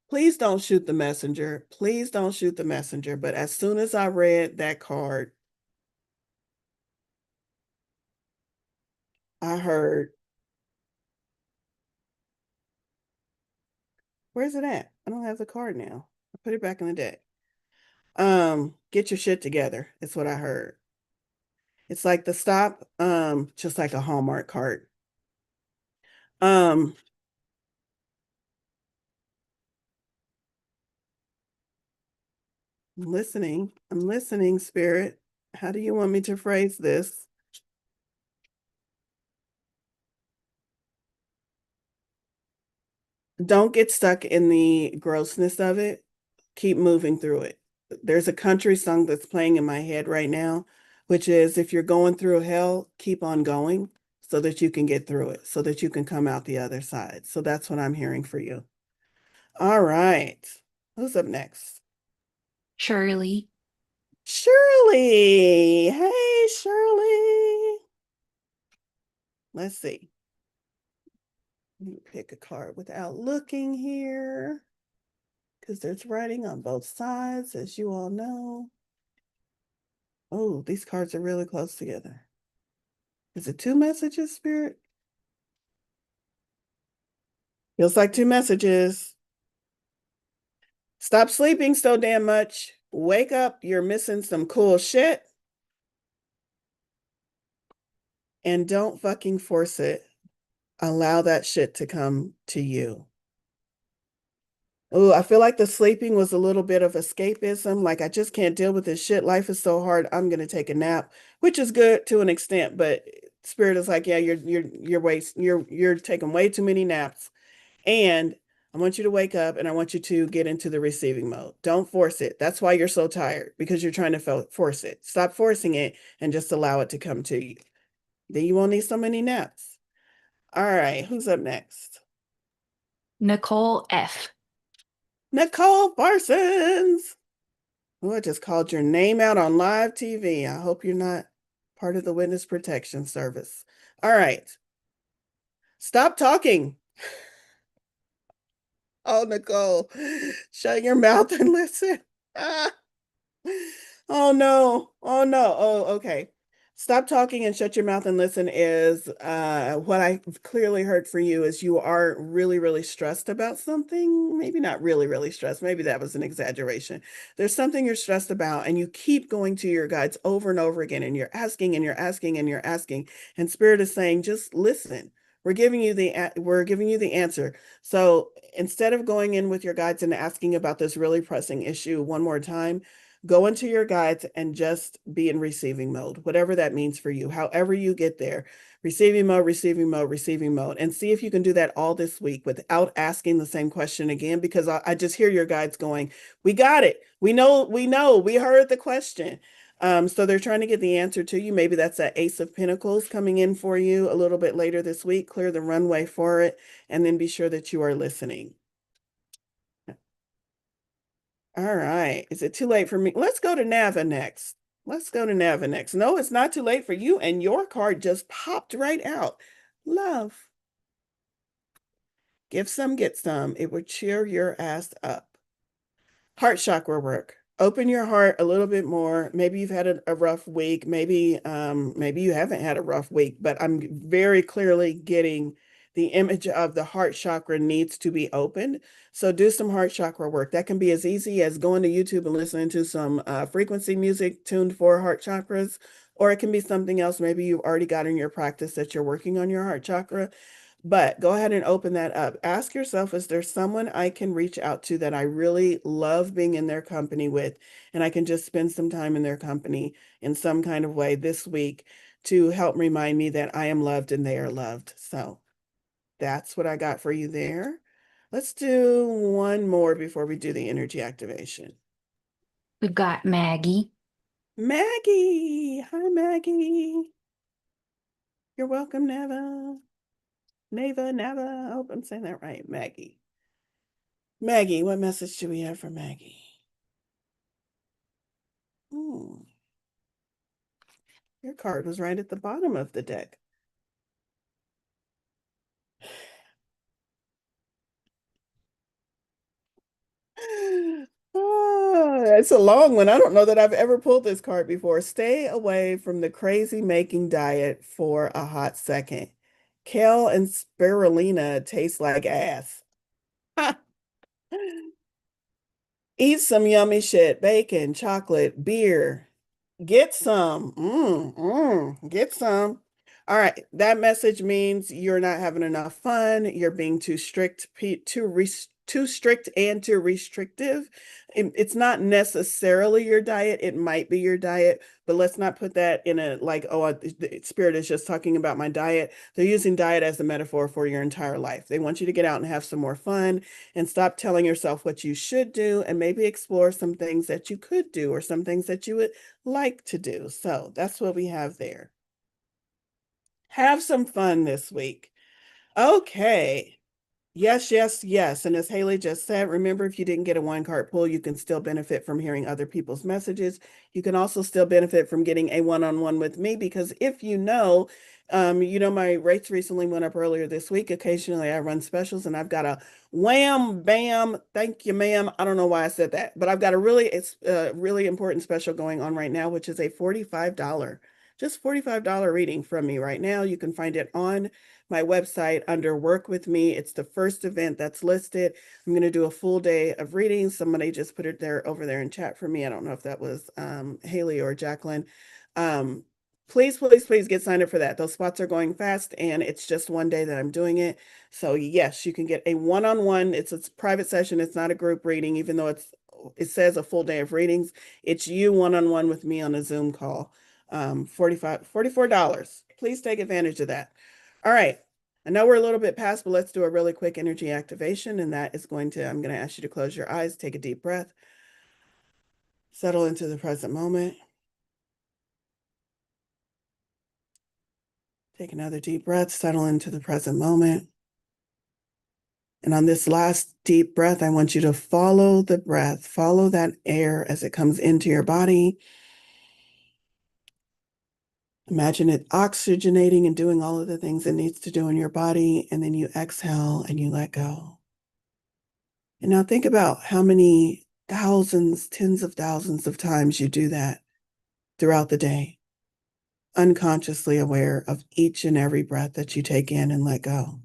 Please don't shoot the messenger. Please don't shoot the messenger. But as soon as I read that card, I heard, where's it at? I don't have the card now. I put it back in the deck. Get your shit together. It's what I heard. It's like the stop, just like a Hallmark card. Um, I'm listening. I'm listening, Spirit. How do you want me to phrase this? Don't get stuck in the grossness of it. Keep moving through it. There's a country song that's playing in my head right now, which is if you're going through hell, keep on going so that you can get through it, so that you can come out the other side. So that's what I'm hearing for you. All right. Who's up next? Shirley. Shirley. Hey, Shirley. Let's see. Let me pick a card without looking here because there's writing on both sides, as you all know. Oh, these cards are really close together. Is it two messages, Spirit? Feels like two messages. Stop sleeping so damn much. Wake up. You're missing some cool shit. And don't fucking force it. Allow that shit to come to you. Oh, I feel like the sleeping was a little bit of escapism. Like I just can't deal with this shit. Life is so hard. I'm gonna take a nap, which is good to an extent, but Spirit is like, yeah, you're taking way too many naps. And I want you to wake up and I want you to get into the receiving mode. Don't force it. That's why you're so tired, because you're trying to force it. Stop forcing it and just allow it to come to you. Then you won't need so many naps. All right, who's up next? Nicole F. Nicole Parsons. Oh, I just called your name out on live TV. I hope you're not part of the witness protection service. All right. Stop talking. Oh, Nicole, shut your mouth and listen. Ah. Oh no. Oh no. Oh, okay. Stop talking and shut your mouth and listen is what I clearly heard for you is you are really, really stressed about something. Maybe not really, really stressed. Maybe that was an exaggeration. There's something you're stressed about, and you keep going to your guides over and over again, and you're asking and you're asking and you're asking. And Spirit is saying, just listen. We're giving you the answer. So instead of going in with your guides and asking about this really pressing issue one more time, Go into your guides and just be in receiving mode, whatever that means for you, however you get there. Receiving mode, receiving mode, receiving mode. And see if you can do that all this week without asking the same question again, because I just hear your guides going, we got it. We know, we heard the question. So they're trying to get the answer to you. Maybe that's that Ace of Pentacles coming in for you a little bit later this week. Clear the runway for it, and then be sure that you are listening. All right. Is it too late for me? Let's go to Nava next. Let's go to Nava next. No, it's not too late for you, and your card just popped right out. Love. Give some, get some. It will cheer your ass up. Heart chakra work. Open your heart a little bit more. Maybe you've had a rough week. Maybe you haven't had a rough week, but I'm very clearly getting the image of the heart chakra needs to be opened. So do some heart chakra work. That can be as easy as going to YouTube and listening to some frequency music tuned for heart chakras, or it can be something else. Maybe you've already got in your practice that you're working on your heart chakra. But go ahead and open that up. Ask yourself, is there someone I can reach out to that I really love being in their company with, and I can just spend some time in their company in some kind of way this week to help remind me that I am loved and they are loved. So that's what I got for you there. Let's do one more before we do the energy activation. We've got Maggie. Maggie. Hi, Maggie. You're welcome, Neva. Neva. I hope I'm saying that right. Maggie. Maggie, what message do we have for Maggie? Your card was right at the bottom of the deck. It's a long one. I don't know that I've ever pulled this card before. Stay away from the crazy making diet for a hot second. Kale and spirulina taste like ass. Eat some yummy shit, bacon, chocolate, beer. Get some. Get some. All right. That message means you're not having enough fun. You're being too strict, too strict and too restrictive. It's not necessarily your diet. It might be your diet, but let's not put that in a like, oh, the spirit is just talking about my diet. They're using diet as a metaphor for your entire life. They want you to get out and have some more fun and stop telling yourself what you should do, and maybe explore some things that you could do or some things that you would like to do. So that's what we have there. Have some fun this week. Okay. Yes. And as Haley just said, remember, if you didn't get a one card pull, you can still benefit from hearing other people's messages. You can also still benefit from getting a one-on-one with me, because if my rates recently went up earlier this week. Occasionally I run specials, and I've got a wham, bam, thank you, ma'am. I don't know why I said that, but I've got it's a really important special going on right now, which is a $45 reading from me right now. You can find it on my website under Work With Me. It's the first event that's listed. I'm going to do a full day of readings. Somebody just put it there over there in chat for me. I don't know if that was Haley or Jacqueline. Please get signed up for that. Those spots are going fast, and it's just one day that I'm doing it. So yes, you can get a one-on-one. It's a private session. It's not a group reading, even though it says a full day of readings. It's you one-on-one with me on a Zoom call. $44. Please take advantage of that. All right. I know we're a little bit past, but let's do a really quick energy activation. And that is I'm going to ask you to close your eyes, take a deep breath, settle into the present moment. Take another deep breath, settle into the present moment. And on this last deep breath, I want you to follow the breath, follow that air as it comes into your body. Imagine it oxygenating and doing all of the things it needs to do in your body. And then you exhale and you let go. And now think about how many thousands, tens of thousands of times you do that throughout the day, unconsciously aware of each and every breath that you take in and let go.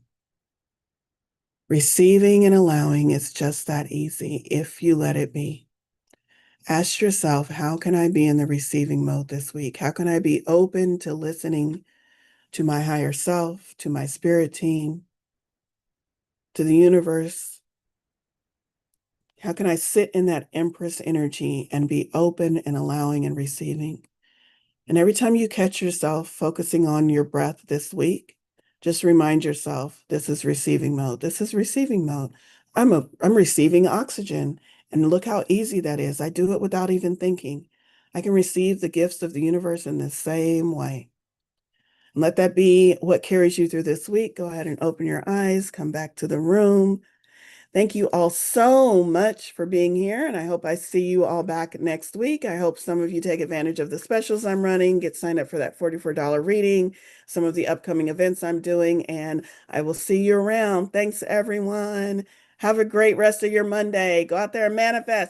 Receiving and allowing is just that easy if you let it be. Ask yourself, how can I be in the receiving mode this week? How can I be open to listening to my higher self, to my spirit team, to the universe, How can I sit in that Empress energy and be open and allowing and receiving? And every time you catch yourself focusing on your breath this week, just remind yourself, this is receiving mode. This is receiving mode. I'm receiving oxygen. And look how easy that is. I do it without even thinking. I can receive the gifts of the universe in the same way. And let that be what carries you through this week. Go ahead and open your eyes, come back to the room. Thank you all so much for being here, and I hope I see you all back next week. I hope some of you take advantage of the specials I'm running, get signed up for that $44 reading, some of the upcoming events I'm doing, and I will see you around. Thanks, everyone. Have a great rest of your Monday. Go out there and manifest.